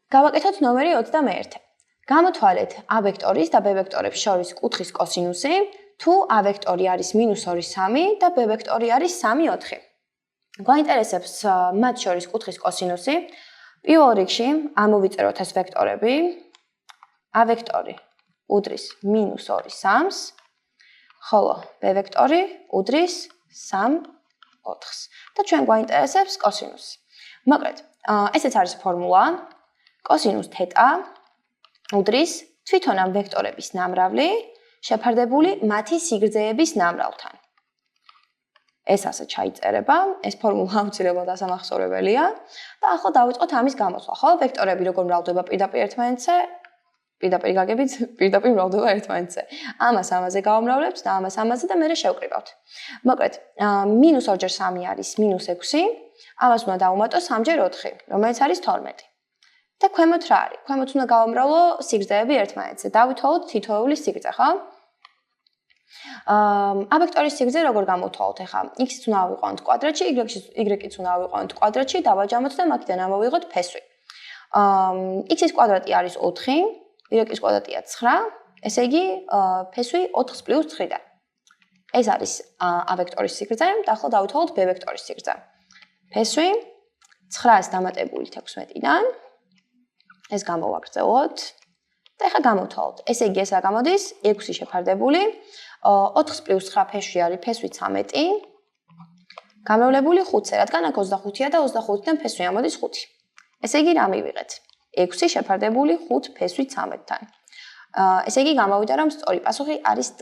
გავაკეთოთ ნომერი 21. გამოთვალეთ A ვექტორის და B ვექტორებს შორის კუთხის კოსინუსი, თუ A ვექტორი არის -2, 3 და B ვექტორი არის 3, 4. გვაინტერესებს მათ შორის კუთხის კოსინუსი. პირველ რიგში ამოვიწეროთ ეს ვექტორები. A ვექტორი უდრის -2, 3-ს, ხოლო B ვექტორი უდრის 3, 4-ს. და ჩვენ გვაინტერესებს კოსინუსი. მოკლედ, ესეც არის ფორმულა. კოსინუს თეტა უდრის თვითონ ამ ვექტორების ნამრავლი შეფარდებული მათი სიგრძეების ნამრავლთან. ეს ასე ჩაიწერება, ეს ფორმულა აუცილებლად ასამახსოვრებელია და ახლა დავიწყოთ ამის გამოსვლა, ხო? ვექტორები როგორ მრავლდება პირდაპირ ერთმანეთზე, პირდაპირ გაგებით, პირდაპირ მრავლდება ერთმანეთზე. ამას ამაზე გავამრავლებთ და ამას ამაზე და მერე შევკრიბავთ. მოკლედ, -2 × 3 არის -6, ამას უნდა დავუმატო 3 × 4, რომელიც არის 12. და ქვემოთ რა არის? ქვემოთ უნდა გავამრავლო სიგრძეები ერთმანეთზე. დავითვალოთ თითოეული სიგრძე, ხო? A ვექტორის სიგრძე როგორ გამოვთვალოთ ახლა? X-იც უნდა ავიყვანოთ კვადრატში, Y-იც უნდა ავიყვანოთ კვადრატში, დავაჯამოთ და მაგიდან ამოვიღოთ ფესვი. X-ის კვადრატი არის 4, Y-ის კვადრატია 9, ესე იგი ფესვი 4 + 9-დან. ეს არის A ვექტორის სიგრძე და ახლა დავითვალოთ B ვექტორის სიგრძე. ფესვი 9-ს დამატებული 16-დან. ეს გამოვაგრძელოთ და ახლა გამოვთვალოთ. ესე იგი ეს რა გამოდის? 6 შეფარდებული 4 + 9 ფესვი არის ფესვი 13. გამრავლებული 5-ზე, რადგან აქ 25-ია და 25-დან ფესვი ამოდის 5. ესე იგი რა მივიღეთ? 6 შეფარდებული 5 ფესვი 13-თან. ესე იგი გამოვიდა რომ სწორი პასუხი არის D.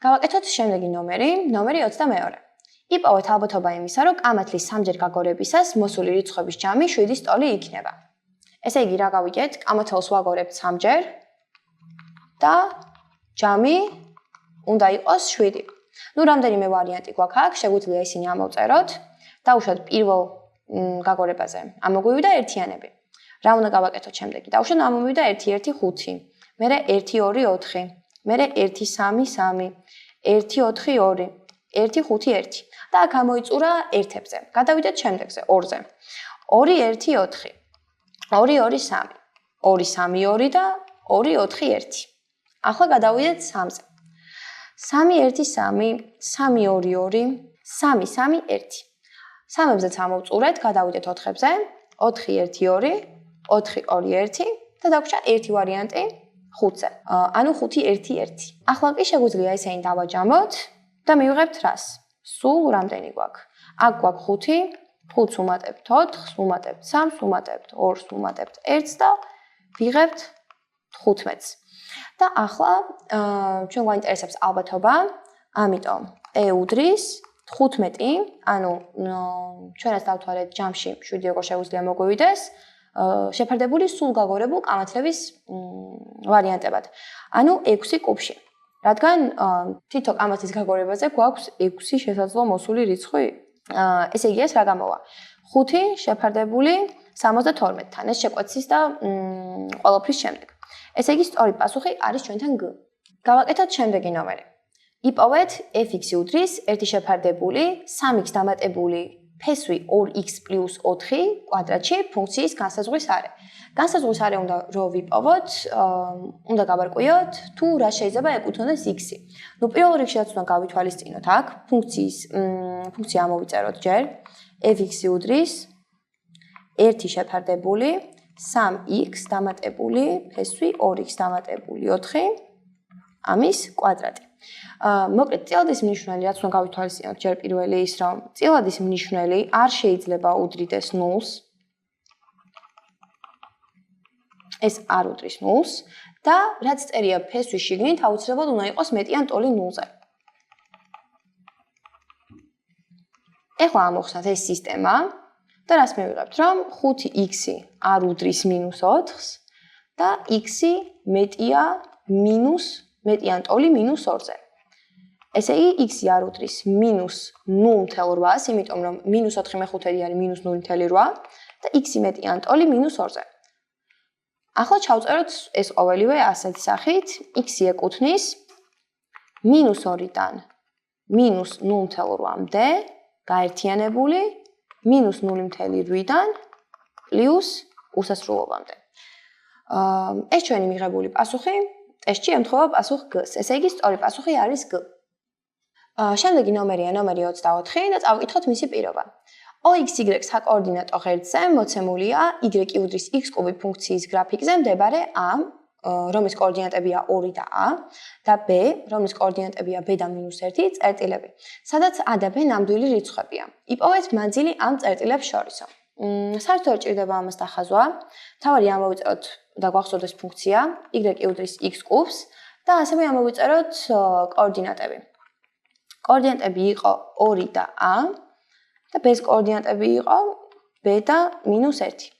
გავაკეთოთ შემდეგი ნომერი 22. იპოვეთ ალბათობა იმისა, რომ კამათლის 3-ჯერ გაგორებისას მოსული რიცხვების ჯამი 7-ის ტოლი იქნება. ესე იგი რა გავიგეთ? კამათელს ვაგორებთ 3-ჯერ და ჯამი უნდა იყოს 7. ნუ რამდენიმე ვარიანტი გვაქვს აქ, შეგვიძლია ისინი ამოვწეროთ. დავუშვათ პირველ გაგორებაზე. ამ მოგვივიდა ერთიანები. რა უნდა გავაკეთოთ შემდეგი? დავუშვათ ამ მომივიდა 1 1 5, მერე 1 2 4, მერე 1 3 3, 1 4 2, 1 5 1 და აქ გამოიწურა ერთებზე. გადავიდეთ შემდეგზე 2-ზე. 2 1 4, 2 2 3, 2 3 2 და 2 4 1. ახლა გადავიდეთ 3-ზე. 3 1 3, 3 2 2, 3 3 1. 3-ზეც ამოვწურეთ, გადავიდეთ 4-ზე. 4 1 2, 4 2 1 და დაგვრჩა ერთი ვარიანტი 5-ზე. ანუ 5 1 1. ახლა კი შეგვიძლია ესენი დავაჯამოთ და მივიღებთ რას? სულ რამდენი გვაქვს? აქ გვაქვს 5, 5-ს ვუმატებთ 4-ს, ვუმატებთ 3-ს, ვუმატებთ 2-ს, ვუმატებთ 1-ს და ვიღებთ 15-ს. და ახლა ჩვენ გვაინტერესებს ალბათობა, ამიტომ E უდრის 15, ანუ ჩვენაც დავთვალეთ ჯამში 7 როგორ შეგვიძლია მოგვივიდეს, შეფარდებული სულ გაგორებულ კამათლების ვარიანტებად. ანუ 6 კუბში. რადგან თითო კამათის გაგორებაზე გვაქვს 6 შესაძლო მოსული რიცხვი. ესე იგი ეს რა გამოვა? 5 შეფარდებული 72-თან. ეს შეკვეცის და ყველაფრის შემდეგ. ესე იგი სწორი პასუხი არის ჩვენთან G. გავაკეთოთ შემდეგი ნომერი. იპოვეთ f(x) უდრის 1 შეფარდებული 3x დამატებული ფესვი 2x + 4 კვადრატში ფუნქციის განსაზღვრის არე. განსაზღვრის არე უნდა რო ვიპოვოთ, უნდა გავარკვიოთ თუ რა შეიძლება ეკუთვნოდეს x-ი. ნუ პირველ რიგში რაც უნდა გავითვალისწინოთ აქ, ფუნქცია ამოვიწეროთ ჯერ f(x) უდრის 1 შეფარდებული 3x დამატებული ფესვი 2x დამატებული 4 ამის კვადრატი. მოკლედ, წილადის მნიშვნელი რაც უნდა გავითვალისწინოთ ჯერ პირველი ის, რომ წილადის მნიშვნელი არ შეიძლება უდრიდეს 0-ს. ეს არ უდრის 0-ს და რაც წერია ფესვის შიგნით, აუცილებლად უნდა იყოს მეტიან ტოლი 0-ზე. ეხლა ამოვხსნათ ეს სისტემა და რას მივიღებთ, რომ 5x-ი არ უდრის -4-ს და x-ი მეტია მეტიან ტოლი -2-ზე. ესე იგი x-ი არ უდრის -0.8-ს, იმიტომ რომ -4/5 არის -0.8 და x-ი მეტიან ტოლი -2-ზე. ახლა ჩავწეროთ ეს ყოველივე ასეთი სახით, x-ი ეკუთვნის -2-დან -0.8-მდე გაერთიანებული -0.8-დან პლუს უსასრულობამდე. ეს ჩვენი მიღებული პასუხი ტესტში ემთხვევა პასუხ G-ს. ესე იგი, სწორი პასუხი არის G. შემდეგი ნომერია ნომერი 24 და წავკითხოთ მისი პირობა. OXY საკოორდინატო ღერძზე მოცემულია y უდრის x კუბი ფუნქციის გრაფიკზე მდებარე A, რომლის კოორდინატებია 2 და A და B, რომლის კოორდინატებია B და -1 წერტილები, სადაც A და B ნამდვილი რიცხვებია. იპოვეთ მანძილი ამ წერტილებს შორისო. საერთოდ არ ჭირდება ამას დახაზვა. თავარი ამოვიწეროთ და გვახსოვდეს ფუნქცია y უდრის x კუბს და ასევე ამოვიწეროთ კოორდინატები. კოორდინატები იყო 2 და A და B-ს კოორდინატები იყო B და -1.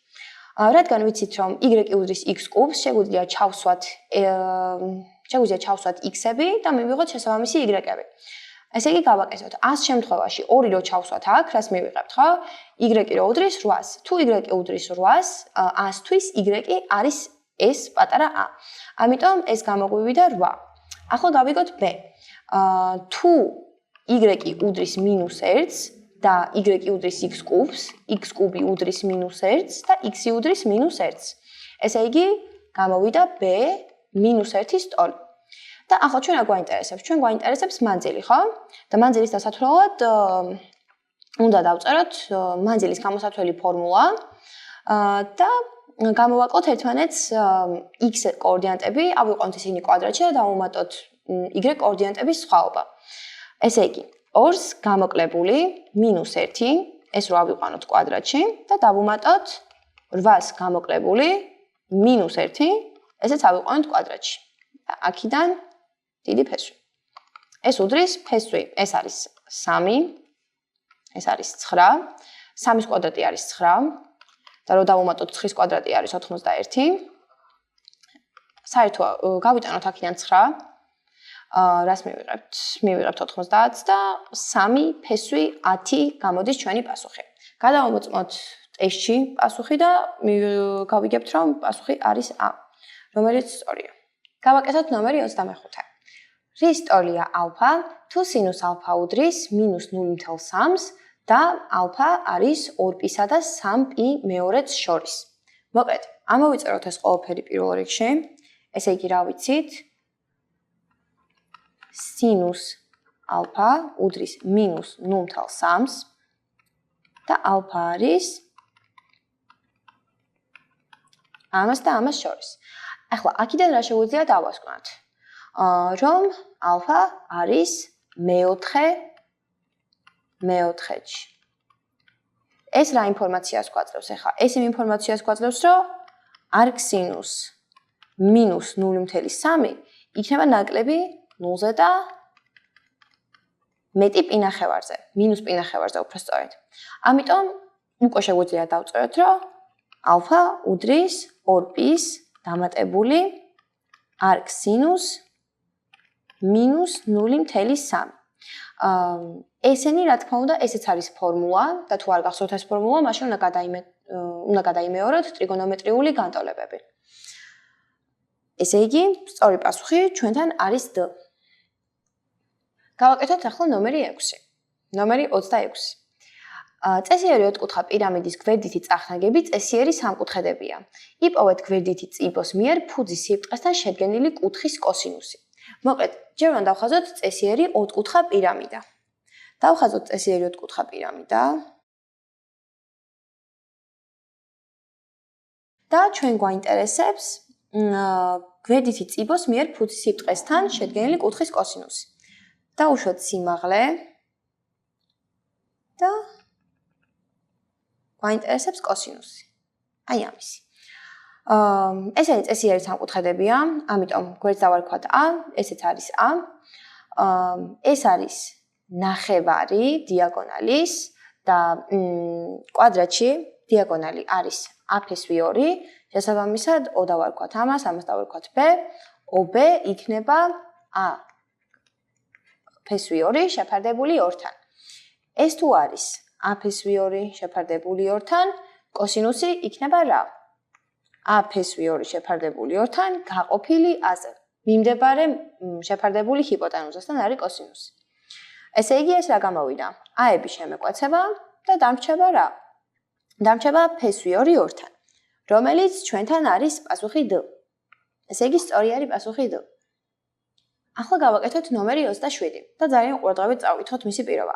რადგან ვიცით, რომ y უდრის x კუბს შეგვიძლია ჩავსვათ x-ები და მივიღოთ შესაბამისი y-ები. ესე იგი, გავაკეთოთ 100 შემთხვევაში 2 რო ჩავსვათ აქ, რას მივიღებთ, ხო? y რო უდრის 800. თუ y უდრის 800, 100-თვის y არის ეს პატარა a. ამიტომ ეს გამოგვივიდა 8. ახლა გავიგოთ b. თუ y უდრის -1 და y უდრის x კუბს, x კუბი უდრის -1 და x უდრის -1. ესე იგი, გამოვიდა b -1 სტოლი. და ახლა ჩვენ რა გვაინტერესებს? ჩვენ გვაინტერესებს მანძილი, ხო? და მანძილის დასათვალად უნდა დავწეროთ მანძილის გამოსათვლელი ფორმულა და გამოვაკლოთ ერთმანეთს x კოორდინატები, ავიყვანოთ ისინი კვადრატში და დავუმატოთ y კოორდინატების სხვაობა. ესე იგი, 2-ს გამოკლებული -1, ეს რო ავიყვანოთ კვადრატში და დავუმატოთ 8-ს გამოკლებული -1, ესეც ავიყვანოთ კვადრატში. და აქედან დიდი ფესვი. ეს უდრის ფესვი, ეს არის 3, ეს არის 9, 3-ის კვადრატი არის 9 და რო დავუმატოთ 9-ის კვადრატი არის 91. საერთოდ გავიტანოთ აქედან 9. რას მივიღებთ? მივიღებთ 90 და 3 ფესვი 10 გამოდის ჩვენი პასუხი. გადავამოწმოთ ტესტში პასუხი და გავიგებთ, რომ პასუხი არის A, რომელიც სწორია. გავაკეთოთ ნომერი 25. რის სწორია ალფა, თუ სინუს ალფა უდრის -0.3 და ალფა არის 2π-სა და 3π-2-ს შორის. მოკლედ, ამოვიწეროთ ეს ყველაფერი პირველ რიგში. ესე იგი, რა ვიცით? სინუს ალფა უდრის -0.3 და ალფა არის ამას და ამას შორის. ახლა, აქედან რა შეგვიძლია დავასკვნათ? რომ ალფა არის მეოთხედში. ეს რა ინფორმაციას გვაძლევს? ახლა, ეს იმ ინფორმაციას გვაძლევს, რომ არქსინუს -0.3 იქნება ნაკლები 0-ზე და მეტი პინახევარზე, მინუს პინახევარზე უფრო სწორედ. ამიტომ უკვე შეგვიძლია დავწეროთ, რომ ალფა უდრის 2π-ს დამატებული არქსინუს -0.3. ესენი, რა თქმა უნდა, ესეც არის ფორმულა და თუ არ გახსოვთ ეს ფორმულა, მაშინ უნდა გადაიმეოროთ ტრიგონომეტრიული განტოლებები. ესე იგი, სწორი პასუხი ჩვენთან არის D. გავაკეთოთ ახლა ნომერი 6. ნომერი 26. წესიერი ოთხკუთხა პირამიდის გვერდითი წახნაგები წესიერი სამკუთხედებია. იპოვეთ გვერდითი წიბოს მიერ ფუძის სიბრტყესთან შედგენილი კუთხის კოსინუსი. მოკლედ, ჯერ უნდა დავხაზოთ წესიერი ოთხკუთხა პირამიდა. დავხაზოთ წესიერი ოთხკუთხა პირამიდა. და ჩვენ გვაინტერესებს გვერდითი წიბოს მიერ ფუძის სიბრტყესთან შედგენილი კუთხის კოსინუსი. დავუშვათ სიმაღლე და გვაინტერესებს კოსინუსი. აი ამისი. ესენი წესიერი სამკუთხედებია, ამიტომ გვერდს დავარქვათ A, ესეც არის A. ეს არის ნახევარი დიაგონალის და კვადრატში დიაგონალი არის A+2, შესაბამისად O დავარქვათ ამას, ამას დავარქვათ B, OB იქნება A+2 შეფარდებული 2-თან. ეს თუ არის A+2 შეფარდებული 2-თან, კოსინუსი იქნება რა? A+2 შეფარდებული 2-თან გაყოფილი A-ზე. მიმდებარე შეფარდებული ჰიპოტენუზასთან არის კოსინუსი. ესე იგი, ეს რა გამოვიდა? A-ების შემოკვეცება და დამრჩება რა? დამრჩება ფესვი 2-2-თან, რომელიც ჩვენთან არის პასუხი D. ესე იგი, სწორი არის პასუხი D. ახლა გავაკეთოთ ნომერი 27 და ძალიან ყურადღებით წავკითხოთ მისი პირობა.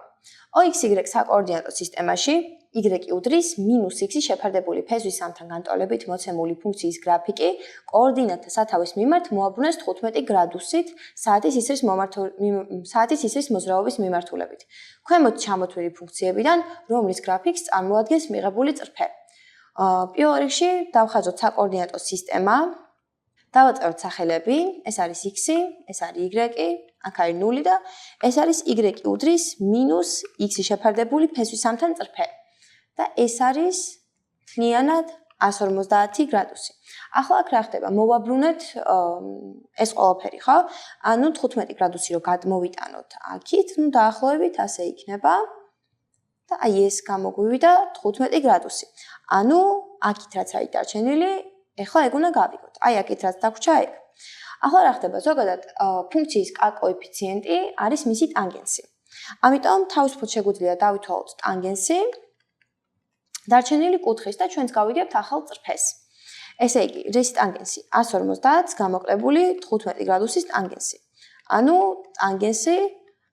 OXY საკოორდინატო სისტემაში y უდრის -x-ი შეფარდებული ფესვის სამთან განტოლებით მოცემული ფუნქციის გრაფიკი კოორდინატთა სათავის მიმართ მოაბრუნეს 15 გრადუსით საათის ისრის მოძრაობის მიმართულებით. ქვემოთ ჩამოთვლილი ფუნქციებიდან, რომლის გრაფიკს წარმოადგენს მიღებული წრფე. პირველ რიგში დავხაზოთ საკოორდინატო სისტემა. დავაწეროთ სახელები, ეს არის x-ი, ეს არის y-ი, აქ არის 0 და ეს არის y უდრის -x-ი შეფარდებული ფესვის სამთან წრფე. და ეს არის მთლიანად 150 გრადუსი. ახლა აქ რა ხდება? მოვაბრუნეთ ეს ყველაფერი, ხო? ანუ 15 გრადუსი რო გადმოვიტანოთ აქით, ნუ დაახლოებით ასე იქნება. და აი ეს გამოგვივიდა 15 გრადუსი. ანუ აქით რაც არის დარჩენილი, ეხლა ეგ უნდა გავიგოთ. აი აქეთ რაც დაგვრჩა ეგ. ახლა რა ხდება? ზოგადად ფუნქციის k კოეფიციენტი არის მისი ტანგენსი. ამიტომ თავისუფლად შეგვიძლია დავითვალოთ ტანგენსი დარჩენილი კუთხის და ჩვენც გავიგებთ ახალ წრფეს. ესე იგი, რის ტანგენსი 150-ს გამოკლებული 15 გრადუსის ტანგენსი. ანუ ტანგენსი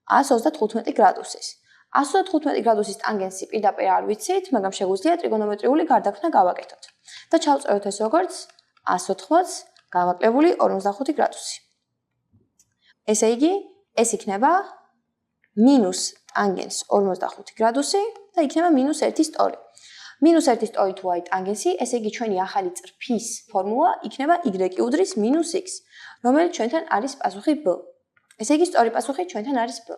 135 გრადუსის. 135 გრადუსის ტანგენსი პირდაპირ არ ვიცით, მაგრამ შეგვიძლია ტრიგონომეტრიული გარდაქმნა გავაკეთოთ. და ჩავწეროთ ეს როგორც 180 გამოკლებული 45 გრადუსი. ესე იგი, ეს იქნება მინუს ტანგენს 45 გრადუსი და იქნება -1 სწორი. -1 სწორი თუ არის ტანგენსი, ესე იგი ჩვენი ახალი წრფის ფორმულა იქნება y უდრის -x, რომელიც ჩვენთან არის პასუხი B. ესე იგი, სწორი პასუხი ჩვენთან არის B.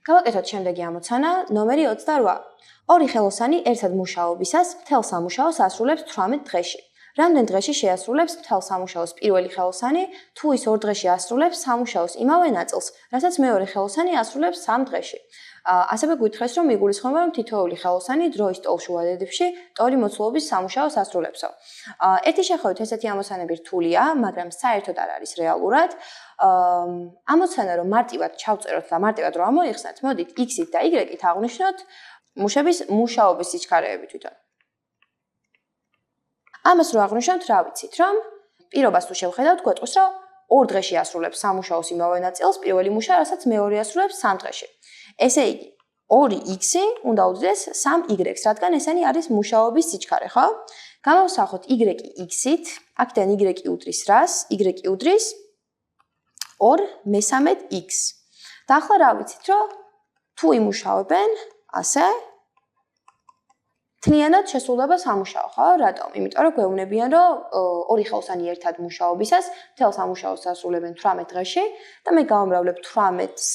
გავაკეთოთ შემდეგი ამოცანა, ნომერი 28. ორი ხელოსანი ერთად მუშაობისას მთელ სამუშაოს ასრულებს 18 დღეში. რამდენ დღეში შეასრულებს მთელ სამუშაოს პირველი ხელოსანი, თუ ის 2 დღეში ასრულებს სამუშაოს იმავე ნაწილს, რასაც მეორე ხელოსანი ასრულებს 3 დღეში. ასევე გითხრეს, რომ იგულისხმება, რომ თითოეული ხელოსანი დროის ტოლში უადედებში ტოლი მოცულობის სამუშაოს ასრულებსო. ერთი შეხედვით ესეთი ამოცანები რთულია, მაგრამ საერთოდ არ არის რეალურად. ამოცანა რომ მარტივად ჩავწეროთ და მარტივად რომ ამოიხსნათ, მოდით x-ით და y-ით აღვნიშნოთ მუშების მუშაობის სიჩქარეები თვითონ. ამას რო აღვნიშნოთ, რა ვიცით, რომ პირობას თუ შევხედავთ, გვეტყვის, რომ 2 დღეში ასრულებს სამუშაოს იმავე ნაწილს პირველი მუშა, რასაც მეორე ასრულებს 3 დღეში. ესე იგი, 2x-ი უნდა უდდეს 3y-ს, რადგან ესენი არის მუშაობის სიჩქარე, ხო? გამოვსახოთ y x-ით, აქედან y უდრის რას? y უდრის 2/13x. და ახლა რა ვიცით, რომ თუ იმუშავებენ, ასე მთლიანად შესრულდება სამუშაო, ხო? რატომ? იმიტომ რომ გვეუბნებიან, რომ ორი ხელოსანი ერთად მუშაობისას მთელ სამუშაოს ასრულებენ 18 დღეში და მე გავამრავლებ 18-ს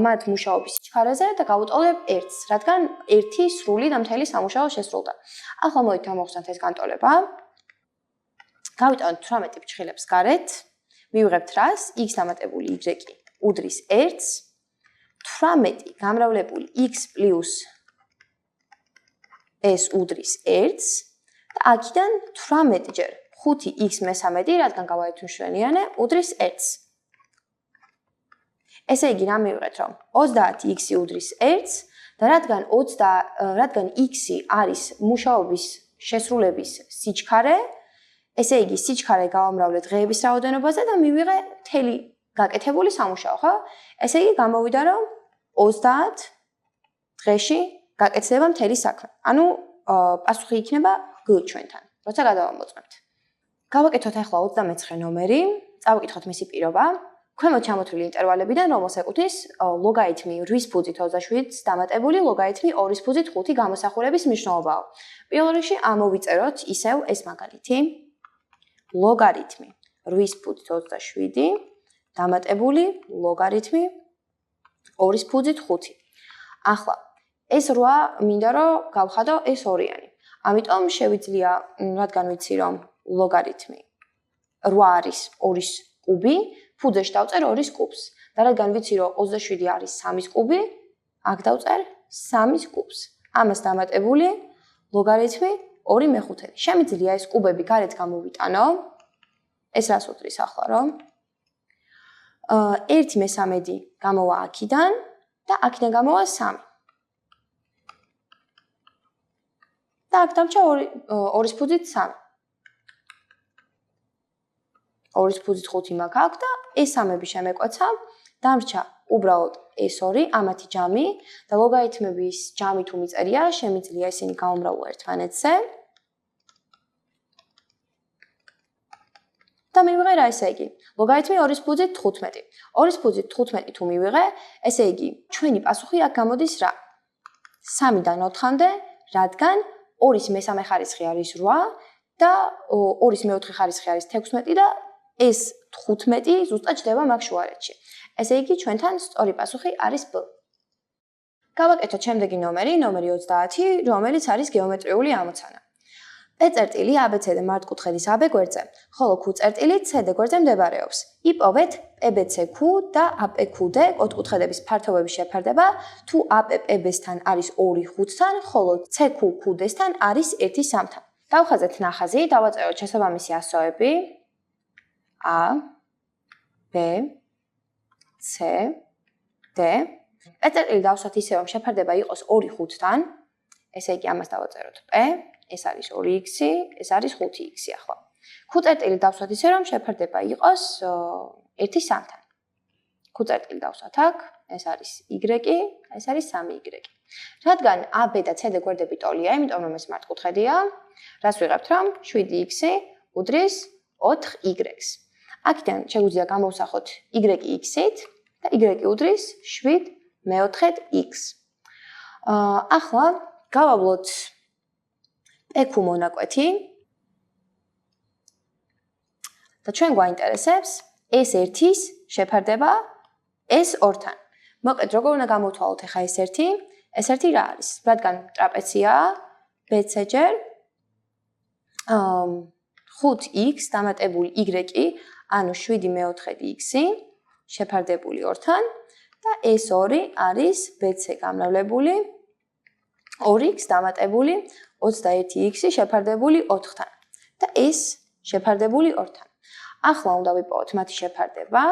მათ მუშაობის სიჩქარეზე და გავუტოლებ 1-ს, რადგან 1 სრული და მთელი სამუშაო შესრულდა. ახლა მოდით ამოვხსნათ ეს განტოლება. გავიტანოთ 18 ფრჩხილებს გარეთ, მივიღებთ რას? x დამატებული y უდრის 1-ს, 18 გამრავლებული x პლუს s უდრის 1-ს და აქედან 18 ჯერ 5x-13, რადგან გავაერთო მშვენიანე, უდრის 1-ს. ესე იგი, რა მივიღეთ, რომ 30x-ი უდრის 1-ს და რადგან x-ი არის მუშაობის შესრულების სიჩქარე, ესე იგი, სიჩქარე გავამრავლე დღეების რაოდენობაზე და მივიღე მთელი გაკეთებული სამუშაო, ხო? ესე იგი, გამოვიდა, რომ 30 დღეში გაკეთდება მთელი საქმე. ანუ პასუხი იქნება G ჩვენთან, როცა გადავამოწმებთ. გავაკეთოთ ახლა 29 ნომერი, წავიკითხოთ მისი პირობა. ქვემოთ ჩამოთვლილი ინტერვალებიდან, რომელს ეკუთვნის ლოგარითმი 8-ის ფუძით 27-ს დამატებული ლოგარითმი 2-ის ფუძით 5 გამოსახულების მნიშვნელობაა. პირველ რიგში ამოვიწეროთ ისევ ეს მაგალითი. ლოგარითმი 8-ის ფუძით 27 დამატებული ლოგარითმი 2-ის ფუძით 5. ახლა ეს 8 მინდა რომ გავხადო ეს ორიანი. ამიტომ შევიძლია, რადგან ვიცი რომ ლოგარითმი 8 არის 2-ის კუბი, ფუძეში დავწერ 2-ის კუბს. და რადგან ვიცი რომ 27 არის 3-ის კუბი, აქ დავწერ 3-ის კუბს. ამას დამატებული ლოგარითმი 2/5. შემიძლია ეს კუბები გარეთ გამოვიტანო. ეს რას უდრის ახლა რომ 1/13 გამოვა აქიდან და აქედან გამოვა 3. და აქ დამრჩა 2-ის ფუძით 3. 2-ის ფუძით 5 მაქვს აქ და ეს სამები შემეკვეცა, დამრჩა უბრალოდ ეს 2, ამათი ჯამი და ლოგარითმების ჯამი თუ მიწერია, შემიძლია ისინი გაუმრავლო ერთმანეთზე. და მივიღე რა ესე იგი? ლოგარითმი 2-ის ფუძით 15. 2-ის ფუძით 15 თუ მივიღე, ესე იგი, ჩვენი პასუხი აქ გამოდის რა? 3-დან 4-მდე, რადგან 2-ის მესამე ხარისხი არის 8 და 2-ის მეოთხე ხარისხი არის 16 და ეს 15 ზუსტად ჩდება მაგ შუარედში. ესე იგი, ჩვენთან სწორი პასუხი არის B. გავაკეთოთ შემდეგი ნომერი, ნომერი 30, რომელიც არის გეომეტრიული ამოცანა. P წერტილი ABCD მართკუთხედის AB გვერდზე, ხოლო Q წერტილი CD გვერდზე მდებარეობს. იპოვეთ PBCQ და APQD ოთხკუთხედების ფართობების შეფარდება, თუ APPB-სთან არის 2 5-თან, ხოლო CQQD-სთან არის 1 3-თან. დავხაზეთ ნახაზი, დავაწეროთ შესაბამისი ასოები A, B, C, D. P წერტილი დავსვათ ისე, რომ შეფარდება იყოს 2 5-თან, ესე იგი ამას დავაწეროთ P. ეს არის 2x, ეს არის 5x ახლა. Q წერტილი დავსვათ ისე, რომ შეფარდება იყოს 1 3-თან. Q წერტილი დავსვათ აქ, ეს არის y, ეს არის 3y. რადგან AB და CD გვერდები ტოლია, იმიტომ რომ ეს მართკუთხედია, რას ვიღებთ, რომ 7x უდრის 4y-ს. აქედან შეგვიძლია გამოვსახოთ y-x-ით და y უდრის 7 მეოთხედx. ახლა გავავლოთ PQ მონაკვეთი და ჩვენ გვაინტერესებს S1-ის შეფარდება S2-თან. მოკლედ, როგორ უნდა გამოვთვალოთ ახლა S1? S1 რა არის? რადგან ტრაპეციაა BC-ჯერ 5x დამატებული y, ანუ 7 მეოთხედx შეფარდებული 2-თან და S2 არის BC გამრავლებული 2x დამატებული 21x შეფარდებული 4-თან და S შეფარდებული 2-თან. ახლა უნდა ვიპოვოთ მათი შეფარდება.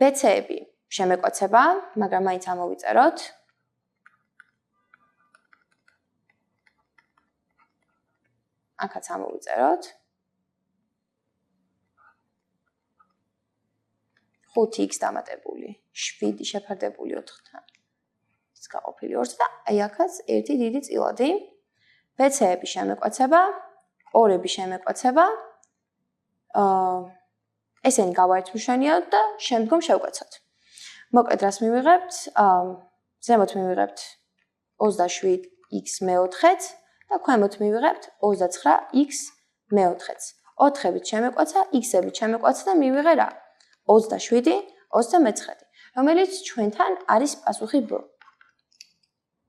BC-ები შემეკვეცება, მაგრამ მაინც ამოვიწეროთ. აქაც ამოვიწეროთ. 5x დამატებული 7 შეფარდებული 4-თან. ის გაყოფილი 2 და აი აქაც ერთი დიდი წილადი. BC-ები შემეკვეცება, 2-ები შემეკვეცება. ესენი გავაერთმშვენიოთ და შემდგომ შევკვეცოთ. მოკლედ რას მივიღებთ? ზემოთ მივიღებთ 27x მეოთხედს და ქვემოთ მივიღებთ 29x მეოთხედს. 4-ებით შემეკვეცა, x-ებით შემეკვეცა და მივიღე რა? 27, 29, რომელიც ჩვენთან არის პასუხი B.